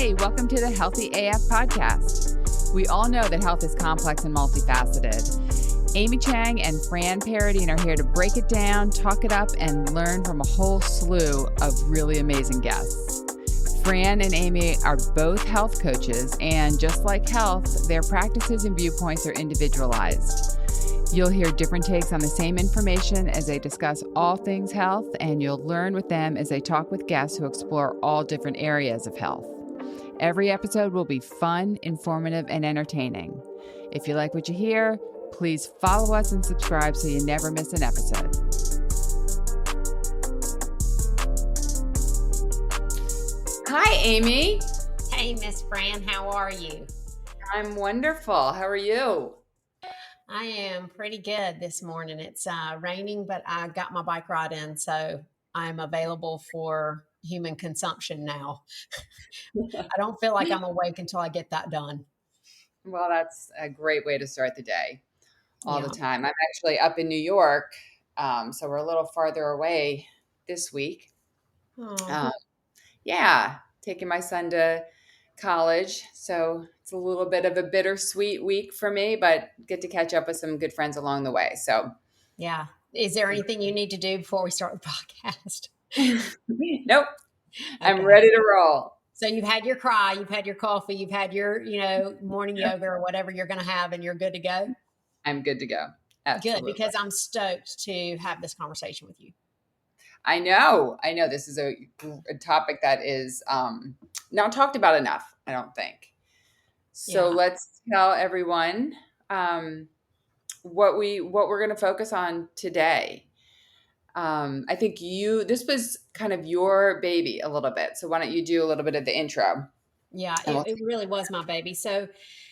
Hey, welcome to the Healthy AF podcast. We all know that health is complex and multifaceted. Amy Chang and Fran Paradine are here to break it down, talk it up, and learn from a whole slew of really amazing guests. Fran and Amy are both health coaches, and just like health, their practices and viewpoints are individualized. You'll hear different takes on the same information as they discuss all things health, and you'll learn with them as they talk with guests who explore all different areas of health. Every episode will be fun, informative, and entertaining. If you like what you hear, please follow us and subscribe so you never miss an episode. Hi, Amy. Hey, Miss Fran, how are you? I'm wonderful. How are you? I am pretty good this morning. It's raining, but I got my bike ride in, so I'm available for human consumption now. I don't feel like I'm awake until I get that done. Well, that's a great way to start the day all Yeah. the time. I'm actually up in New York, so we're a little farther away this week. Oh. Yeah, taking my son to college, so it's a little bit of a bittersweet week for me, but get to catch up with some good friends along the way. So, Yeah. Is there anything you need to do before we start the podcast? nope, I'm Okay. ready to roll. So you've had your cry, you've had your coffee, you've had your, morning yoga or whatever you're going to have, and you're good to go? I'm good to go. Absolutely. Good, because I'm stoked to have this conversation with you. I know. This is a topic that is not talked about enough, I don't think. So Yeah. let's tell everyone what we're going to focus on today. I think this was kind of your baby a little bit. So why don't you do a little bit of the intro? Yeah, it really was my baby. So,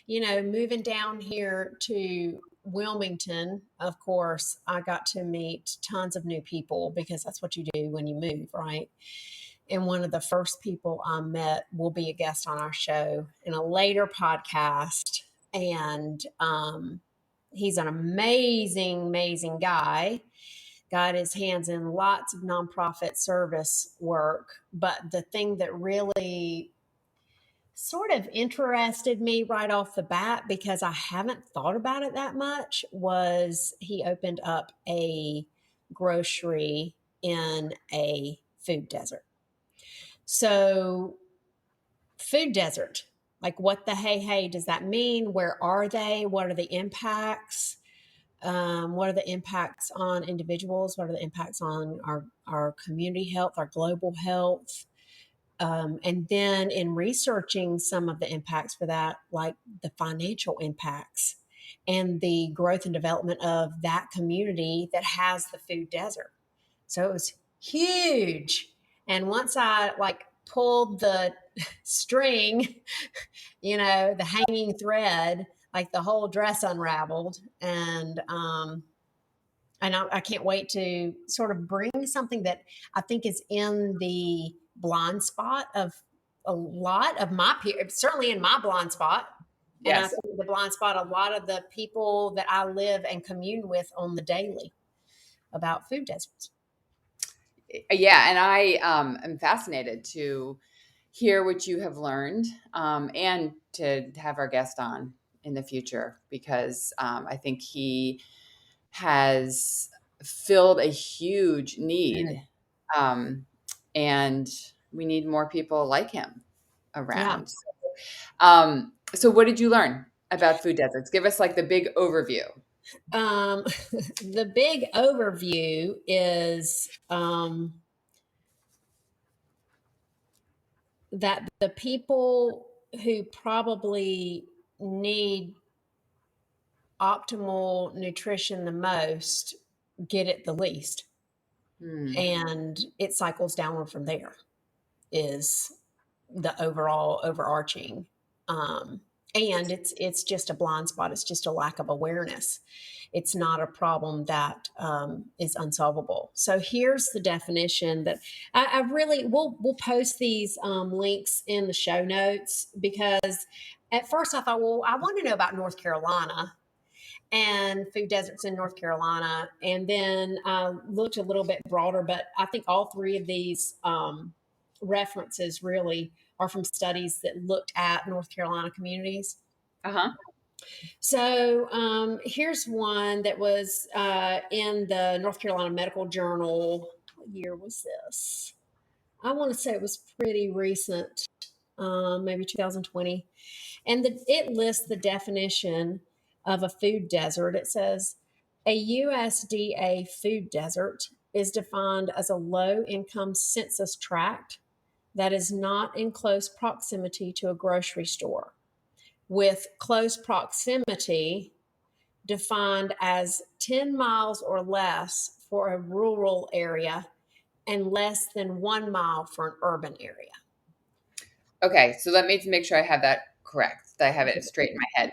moving down here to Wilmington, of course, I got to meet tons of new people because that's what you do when you move, right? And one of the first people I met will be a guest on our show in a later podcast. And he's an amazing, amazing guy. Got his hands in lots of nonprofit service work. But the thing that really sort of interested me right off the bat, because I haven't thought about it that much, was he opened up a grocery in a food desert. So, food desert, like what the hey does that mean? Where are they? What are the impacts? What are the impacts on individuals? What are the impacts on our community health, our global health? And then in researching some of the impacts for that, like the financial impacts and the growth and development of that community that has the food desert. So it was huge. And once I pulled the string, the hanging thread, like the whole dress unraveled. And I can't wait to sort of bring something that I think is in the blind spot of a lot of my peers, certainly in my blind spot. And I Yes. think the blind spot, a lot of the people that I live and commune with on the daily about food deserts. Yeah, and I am fascinated to hear what you have learned and to have our guest on in the future, because I think he has filled a huge need, and we need more people like him around. Yeah. So what did you learn about food deserts? Give us like the big overview. The big overview is that the people who probably need optimal nutrition the most get it the least. And it cycles downward from there is the overall overarching. And it's just a blind spot. It's just a lack of awareness. It's not a problem that is unsolvable. So here's the definition that I really we'll post these links in the show notes, because at first I thought, well, I want to know about North Carolina and food deserts in North Carolina. And then I looked a little bit broader, but I think all three of these references really are from studies that looked at North Carolina communities. Uh-huh. So here's one that was in the North Carolina Medical Journal. What year was this? I want to say it was pretty recent, maybe 2020. And it lists the definition of a food desert. It says a USDA food desert is defined as a low income census tract that is not in close proximity to a grocery store, with close proximity defined as 10 miles or less for a rural area and less than 1 mile for an urban area. Okay, so let me make sure I have that correct. That I have it straight in my head.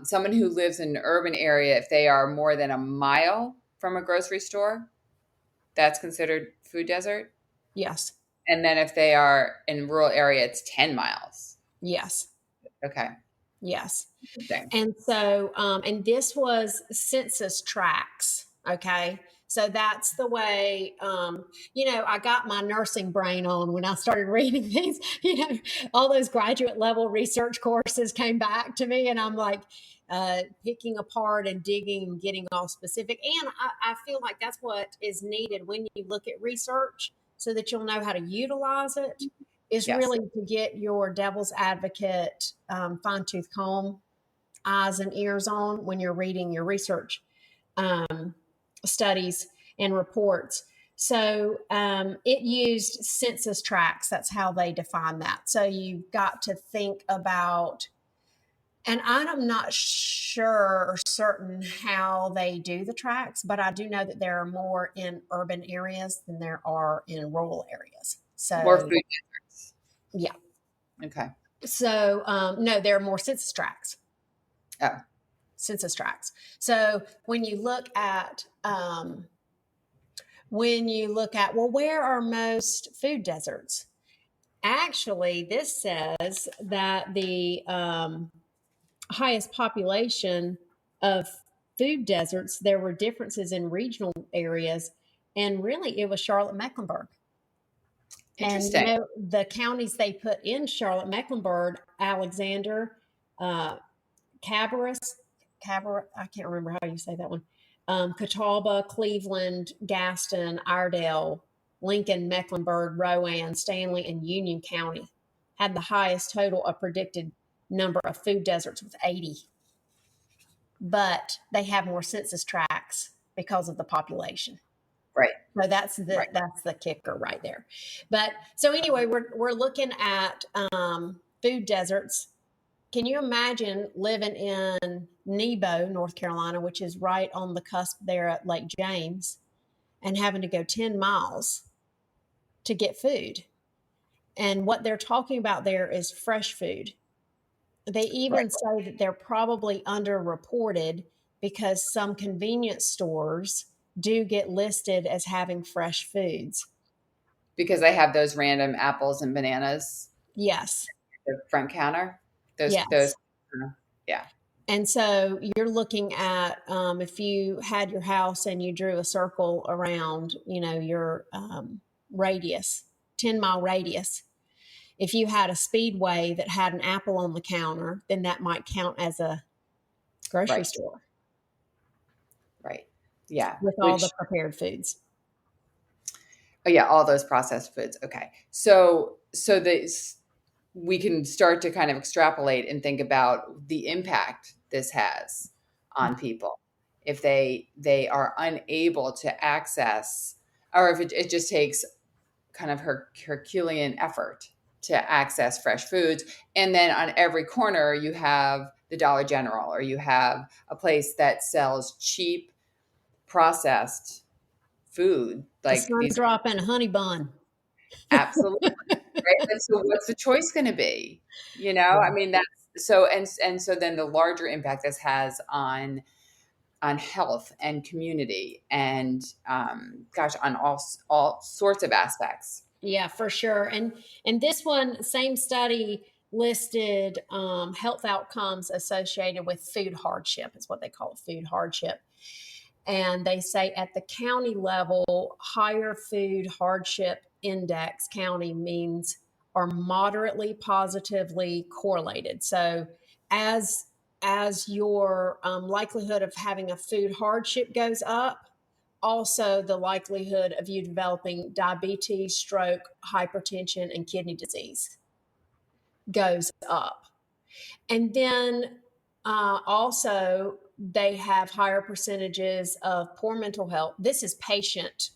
Someone who lives in an urban area, if they are more than a mile from a grocery store, that's considered food desert. Yes. And then if they are in rural area, it's 10 miles. Yes. Okay. Yes. Interesting. And so, and this was census tracts. Okay. So that's the way, I got my nursing brain on when I started reading these, all those graduate level research courses came back to me, and I'm like, picking apart and digging and getting all specific. And I feel like that's what is needed when you look at research, so that you'll know how to utilize it, is Yes. really to get your devil's advocate, fine tooth comb, eyes and ears on when you're reading your research studies and reports. So it used census tracts. That's how they define that. So you've got to think about, and I'm not sure or certain how they do the tracts, but I do know that there are more in urban areas than there are in rural areas. So More food deserts. yeah. Okay. So no, there are more census tracts. Oh. Census tracts. So when you look at well, where are most food deserts? Actually, this says that the highest population of food deserts, there were differences in regional areas, and really it was Charlotte-Mecklenburg. Interesting. And the counties they put in Charlotte-Mecklenburg, Alexander, Cabarrus, I can't remember how you say that one. Catawba, Cleveland, Gaston, Iredell, Lincoln, Mecklenburg, Rowan, Stanley, and Union County had the highest total of predicted number of food deserts with 80. But they have more census tracts because of the population. Right. So that's the kicker right there. But so anyway, we're looking at food deserts. Can you imagine living in Nebo, North Carolina, which is right on the cusp there at Lake James, and having to go 10 miles to get food? And what they're talking about there is fresh food. They even say that they're probably underreported because some convenience stores do get listed as having fresh foods. Because they have those random apples and bananas. Yes. The front counter. Yes. Yeah. And so you're looking at if you had your house and you drew a circle around, your radius, 10-mile radius. If you had a Speedway that had an apple on the counter, then that might count as a grocery store. Right. Yeah. With all the prepared foods. Oh yeah, all those processed foods. Okay. So we can start to kind of extrapolate and think about the impact this has on people if they are unable to access, or if it just takes kind of Herculean effort to access fresh foods. And then on every corner you have the Dollar General, or you have a place that sells cheap processed food, like these drop in a honey bun. Absolutely. Right. And so what's the choice going to be? I mean, that's so, and so then the larger impact this has on health and community and, on all sorts of aspects. Yeah, for sure. And this one, same study listed health outcomes associated with food hardship, is what they call it, food hardship. And they say at the county level, higher food hardship index county means are moderately positively correlated. So as your likelihood of having a food hardship goes up, also the likelihood of you developing diabetes, stroke, hypertension, and kidney disease goes up. And then also, they have higher percentages of poor mental health. This is patient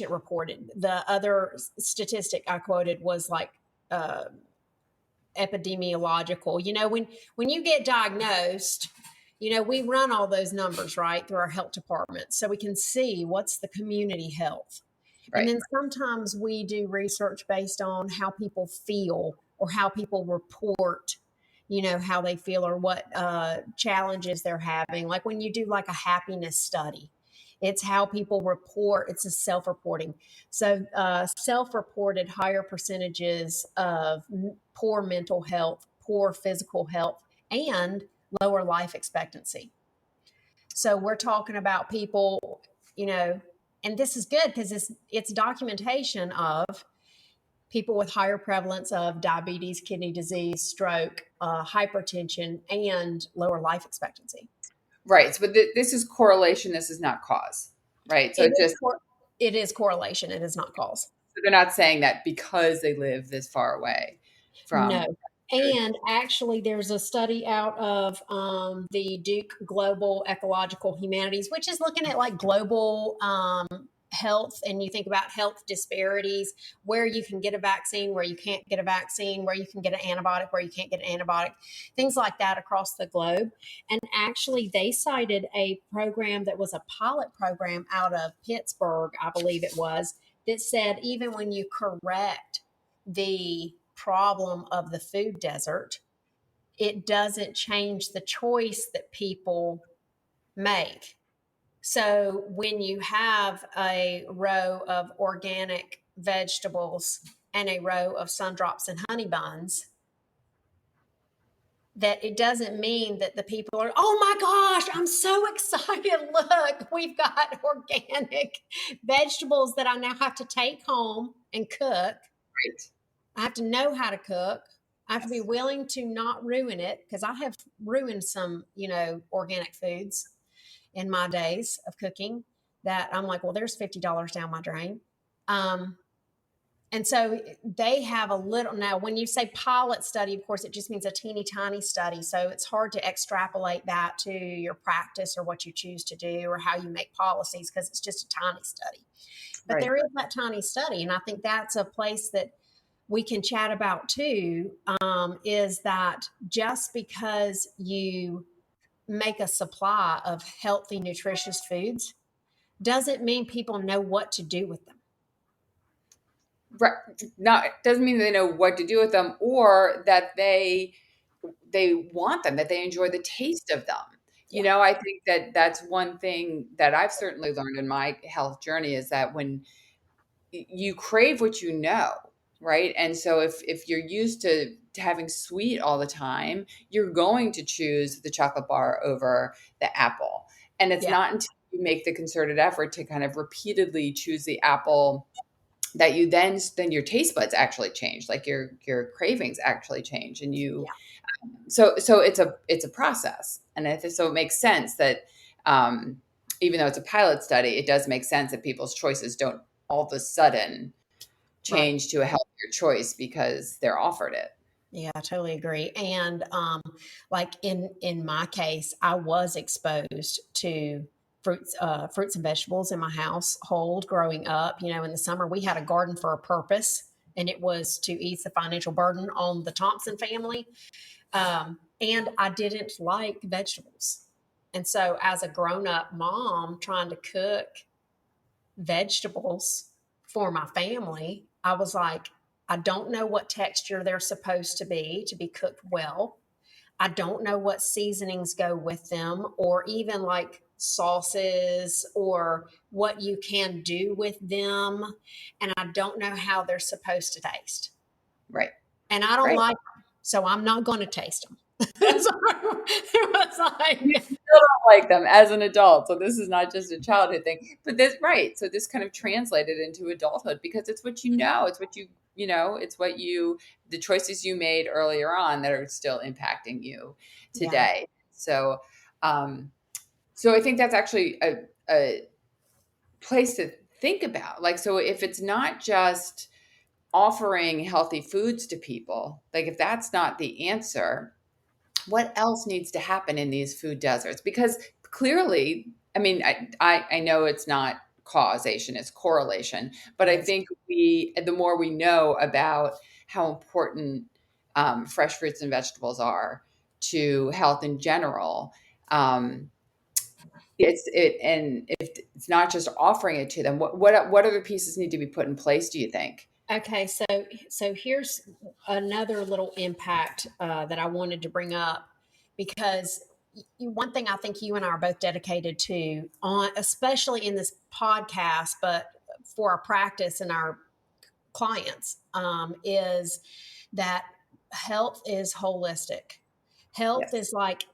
reported. The other statistic I quoted was like epidemiological. When you get diagnosed, we run all those numbers right through our health department, so we can see what's the community health. Right. And then sometimes we do research based on how people feel or how people report, how they feel or what challenges they're having. Like when you do like a happiness study, it's how people report. It's a self-reporting. So self-reported higher percentages of poor mental health, poor physical health, and lower life expectancy. So we're talking about people, and this is good because it's documentation of people with higher prevalence of diabetes, kidney disease, stroke, hypertension, and lower life expectancy. Right. But this is correlation. This is not cause. Right. So it is correlation. It is not cause. So they're not saying that because they live this far away from. No. And actually, there's a study out of the Duke Global Ecological Humanities, which is looking at like global health, and you think about health disparities, where you can get a vaccine, where you can't get a vaccine, where you can get an antibiotic, where you can't get an antibiotic, things like that across the globe. And actually, they cited a program that was a pilot program out of Pittsburgh, I believe it was, that said even when you correct the problem of the food desert, it doesn't change the choice that people make. So when you have a row of organic vegetables and a row of sundrops and honey buns, that it doesn't mean that the people are, oh my gosh, I'm so excited. Look, we've got organic vegetables that I now have to take home and cook. Right. I have to know how to cook. I have to be willing to not ruin it, because I have ruined some, organic foods in my days of cooking that I'm like, well, there's $50 down my drain. And so they have a little, now when you say pilot study, of course, it just means a teeny tiny study. So it's hard to extrapolate that to your practice or what you choose to do or how you make policies, because it's just a tiny study. But Right. There is that tiny study. And I think that's a place that we can chat about too, is that just because you make a supply of healthy, nutritious foods doesn't mean people know what to do with them. Right. Now, it doesn't mean they know what to do with them, or that they want them, that they enjoy the taste of them. Yeah. I think that that's one thing that I've certainly learned in my health journey, is that when you crave what you know, right? And so if you're used to having sweet all the time, you're going to choose the chocolate bar over the apple. And it's not until you make the concerted effort to kind of repeatedly choose the apple that you then your taste buds actually change, like your cravings actually change, and so it's a process. And so it makes sense that even though it's a pilot study, it does make sense that people's choices don't all of a sudden change to a healthier choice because they're offered it. Yeah, I totally agree. And like in my case, I was exposed to fruits and vegetables in my household growing up. In the summer we had a garden for a purpose, and it was to ease the financial burden on the Thompson family. And I didn't like vegetables. And so as a grown-up mom trying to cook vegetables for my family, I was like, I don't know what texture they're supposed to be cooked well. I don't know what seasonings go with them, or even like sauces, or what you can do with them. And I don't know how they're supposed to taste. Right. And I don't like them, so I'm not going to taste them. So it was You like, still don't like them as an adult. So this is not just a childhood thing. But this right. So this kind of translated into adulthood because it's what you know. It's what it's what the choices you made earlier on that are still impacting you yeah, today. So so I think that's actually a place to think about. Like, so if it's not just offering healthy foods to people, like if that's not the answer, what else needs to happen in these food deserts? Because clearly, I mean, I know it's not causation, it's correlation, but I yes, think the more we know about how important fresh fruits and vegetables are to health in general, um, and if it's not just offering it to them, what other pieces need to be put in place, do you think? okay. So here's another little impact that I wanted to bring up because one thing I think you and I are both dedicated to on, especially in this podcast, but for our practice and our clients, is that health is holistic. Health Yes. is like,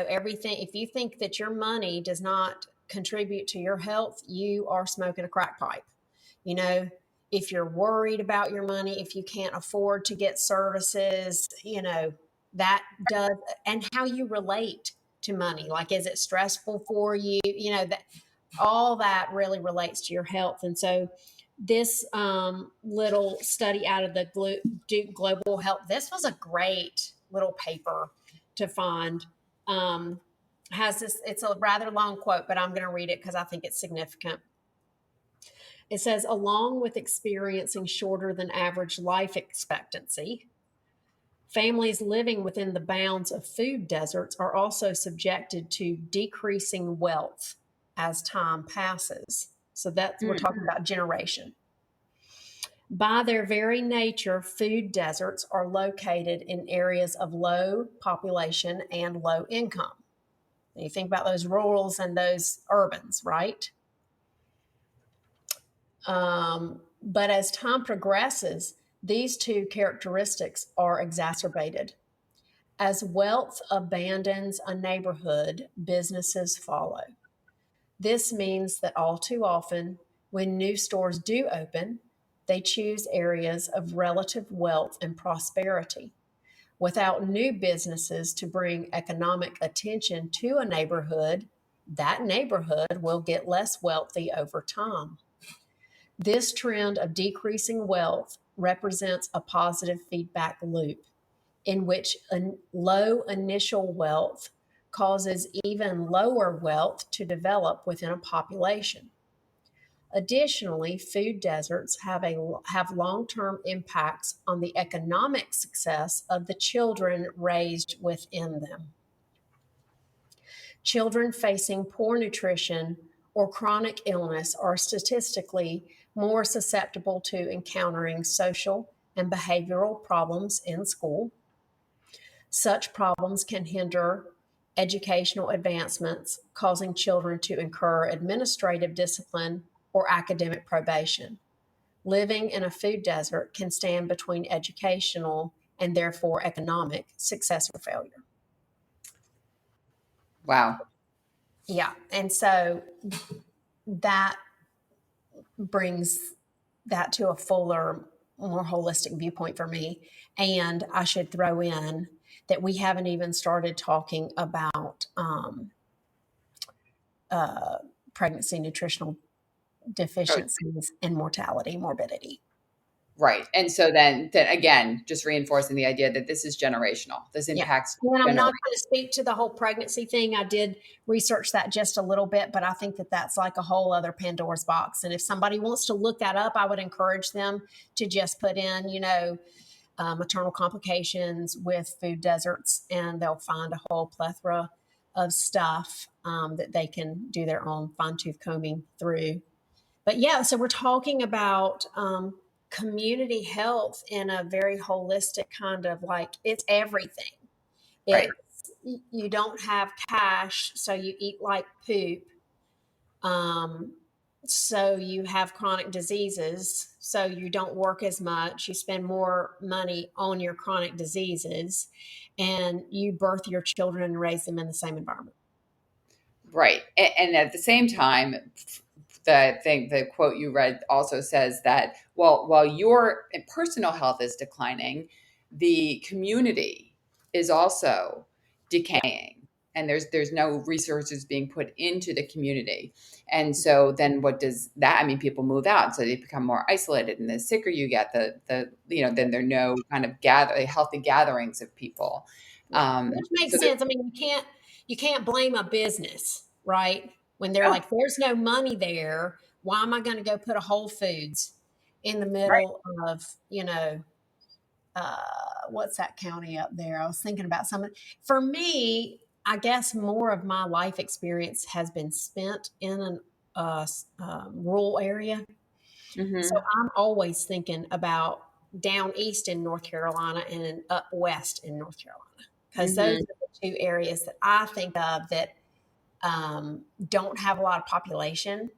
everything. If you think that your money does not contribute to your health, you are smoking a crack pipe. You know, if you're worried about your money, if you can't afford to get services, that does, and how you relate to money. Like, is it stressful for you? That all that really relates to your health. And so, this little study out of the Duke Global Health, this was a great little paper to find. Has this, it's a rather long quote, but I'm going to read it because I think it's significant. It says, along with experiencing shorter than average life expectancy, families living within the bounds of food deserts are also subjected to decreasing wealth as time passes. So that's, we're Hmm. talking about generation. By their very nature, food deserts are located in areas of low population and low income. You think about those rurals and those urbans, right? But as time progresses, these two characteristics are exacerbated. As wealth abandons a neighborhood, businesses follow. This means that all too often, when new stores do open, they choose areas of relative wealth and prosperity. Without new businesses to bring economic attention to a neighborhood, that neighborhood will get less wealthy over time. This trend of decreasing wealth represents a positive feedback loop in which low initial wealth causes even lower wealth to develop within a population. Additionally, food deserts have long-term impacts on the economic success of the children raised within them. Children facing poor nutrition or chronic illness are statistically more susceptible to encountering social and behavioral problems in school. Such problems can hinder educational advancements, causing children to incur administrative discipline or academic probation. Living in a food desert can stand between educational and therefore economic success or failure. Wow. Yeah. And so that brings that to a fuller, more holistic viewpoint for me. And I should throw in that we haven't even started talking about uh, pregnancy nutritional Oh, deficiencies and mortality, morbidity. right. And so then again, just reinforcing the idea that this is generational. This Yeah. impacts And I'm not generation. going to speak to the whole pregnancy thing. I did research that just a little bit, but I think that that's like a whole other Pandora's box. And if somebody wants to look that up, I would encourage them to just put in, maternal complications with food deserts, and they'll find a whole plethora of stuff that they can do their own fine tooth combing through. But yeah, so we're talking about community health in a very holistic kind of, like, it's everything. Right. It's, you don't have cash, so you eat like poop. Um, So you have chronic diseases, so you don't work as much, you spend more money on your chronic diseases, and you birth your children and raise them in the same environment. Right. And at the same time, the quote you read also says that while your personal health is declining, the community is also decaying, and there's no resources being put into the community. And so then what does that, I mean, people move out, so they become more isolated, and the sicker you get, then there are no kind of healthy gatherings of people. Which makes So sense. I mean, you can't blame a business, right? When they're yeah, like, there's no money there. Why am I going to go put a Whole Foods in the right. middle of, what's that county up there? I was thinking about something. For me, I guess more of my life experience has been spent in an rural area. So Hmm. I'm always thinking about down east in North Carolina and up west in North Carolina, because those Hmm. are the two areas that I think of that don't have a lot of population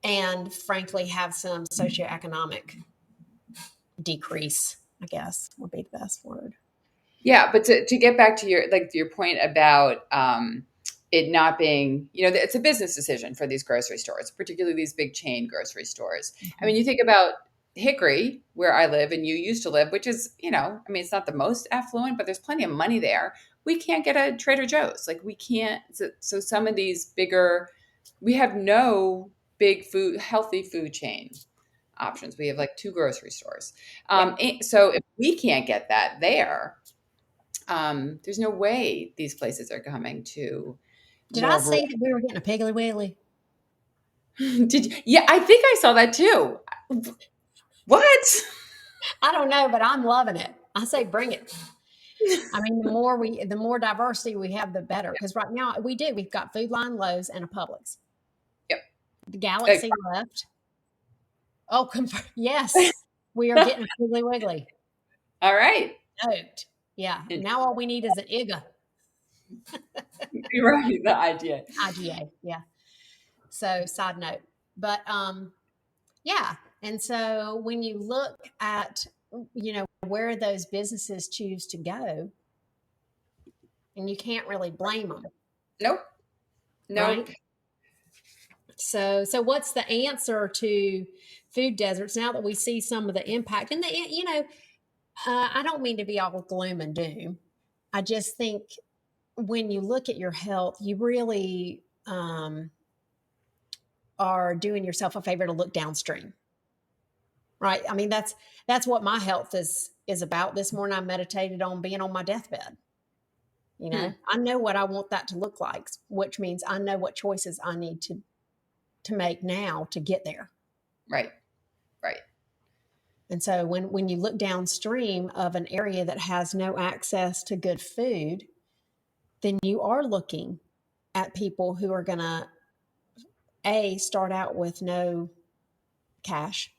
and frankly have some socioeconomic decrease, I guess would be the best word. Yeah, but to get back to your point about it not being, it's a business decision for these grocery stores, particularly these big chain grocery stores. I mean, Mhm. you think about Hickory, where I live and you used to live, which is, I mean, it's not the most affluent, but there's plenty of money there. We can't get a Trader Joe's. Like we can't. So some of these bigger, we have no big healthy food chain options. We have like two grocery stores. Yeah. So if we can't get that there, there's no way these places are coming to Did I more rural. say that we were getting a Piggly Wiggly? Did you? Yeah, I think I saw that too. What? I don't know, but I'm loving it. I say bring it. I mean, the more diversity we have, the better. Because right now we've got Food Line, Lowe's, and a Publix. Yep. The Like, Galaxy left. Oh, yes, we are getting a Piggly Wiggly. all right. Note. Yeah. Now all we need is an IGA, You're right. The idea. IGA. Yeah. So side note, but yeah. And so when you look at where those businesses choose to go, and you can't really blame them, Nope. Nope. right? So what's the answer to food deserts now that we see some of the impact? And I don't mean to be all gloom and doom. I just think when you look at your health, you really are doing yourself a favor to look downstream, right? I mean, that's what my health is about. This morning, I meditated on being on my deathbed. Hmm. I know what I want that to look like, which means I know what choices I need to make now to get there. Right. Right. And so when you look downstream of an area that has no access to good food, then you are looking at people who are going to start out with no cash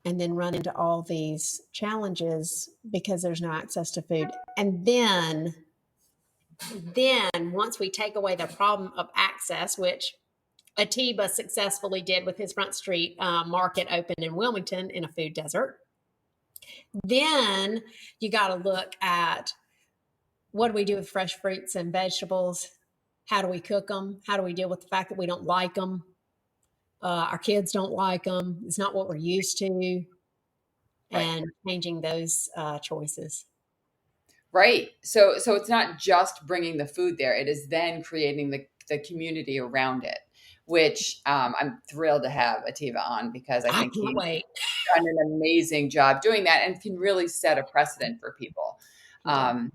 and then run into all these challenges because there's no access to food. And then once we take away the problem of access, which Atiba successfully did with his Front Street market opened in Wilmington in a food desert, then you got to look at what do we do with fresh fruits and vegetables? How do we cook them? How do we deal with the fact that we don't like them? Our kids don't like them. It's not what we're used to. Right. And changing those choices. Right. So it's not just bringing the food there. It is then creating the community around it, which I'm thrilled to have Ativa on because I I think can't he's wait. done an amazing job doing that and can really set a precedent for people. Yeah.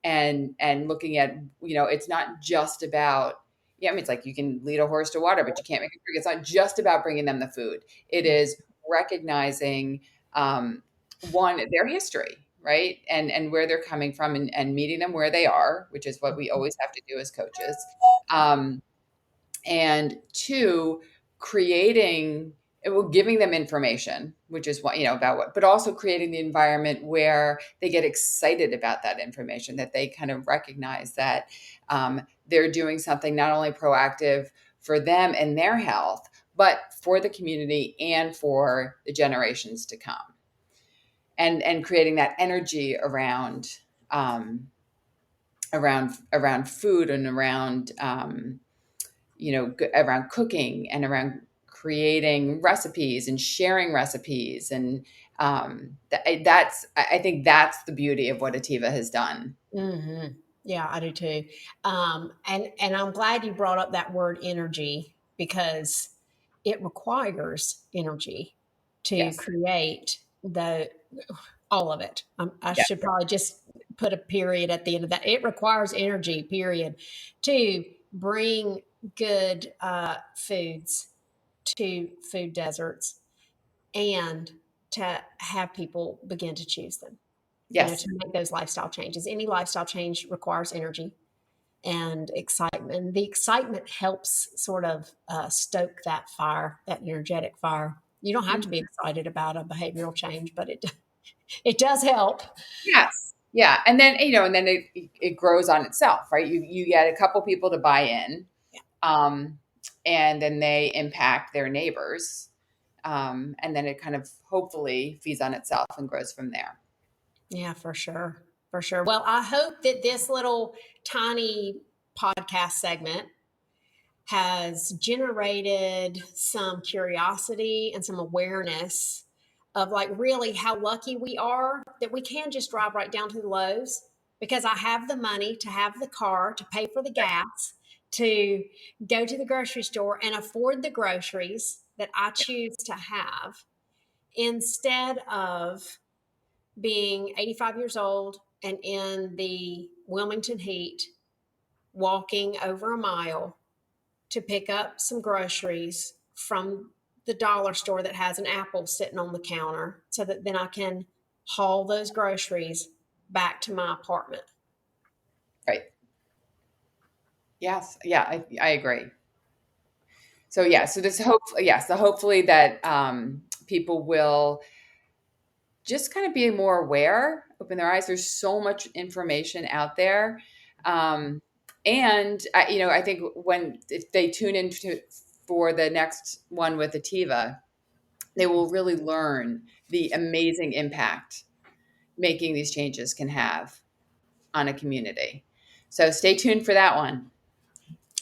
And looking at, it's not just about, yeah, I mean, it's like you can lead a horse to water, but you can't make it drink. It's not just about bringing them the food. It is recognizing, one, their history, right? And where they're coming from and meeting them where they are, which is what we always have to do as coaches. Um, and two, creating giving them information, which is what about what, but also creating the environment where they get excited about that information, that they kind of recognize that they're doing something not only proactive for them and their health, but for the community and for the generations to come. And creating that energy around food and around around cooking and around creating recipes and sharing recipes. And I think that's the beauty of what Ativa has done. Mm-hmm. Yeah, I do too. And I'm glad you brought up that word energy, because it requires energy to Yes. create all of it. I should probably just put a period at the end of that. It requires energy, period, to bring good foods to food deserts and to have people begin to choose them. Yes. To make those lifestyle changes. Any lifestyle change requires energy and excitement. The excitement helps sort of stoke that fire, that energetic fire. You don't have to be excited about a behavioral change, but it does help. Yes. Yeah. And then, it grows on itself, right? You get a couple people to buy in, and then they impact their neighbors. And then it kind of hopefully feeds on itself and grows from there. Yeah, for sure. For sure. Well, I hope that this little tiny podcast segment has generated some curiosity and some awareness of like really how lucky we are that we can just drive right down to the Lowe's, because I have the money to have the car to pay for the gas, to go to the grocery store and afford the groceries that I choose to have, instead of being 85 years old and in the Wilmington heat, walking over a mile to pick up some groceries from the dollar store that has an apple sitting on the counter, so that then I can haul those groceries back to my apartment. Right. Yes. Yeah, I agree. So yeah, so hopefully that people will just kind of be more aware, open their eyes. There's so much information out there. And I think if they tune into for the next one with Ativa, they will really learn the amazing impact making these changes can have on a community. So stay tuned for that one.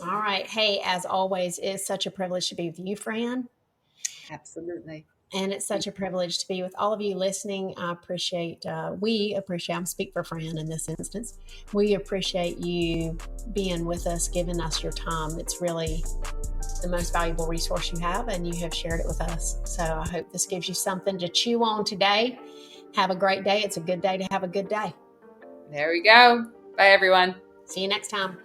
All right. Hey, as always, it's such a privilege to be with you, Fran. Absolutely. And it's such a privilege to be with all of you listening. We appreciate, I'm speak for Fran in this instance. We appreciate you being with us, giving us your time. It's really the most valuable resource you have, and you have shared it with us. So I hope this gives you something to chew on today. Have a great day. It's a good day to have a good day. There we go. Bye, everyone. See you next time.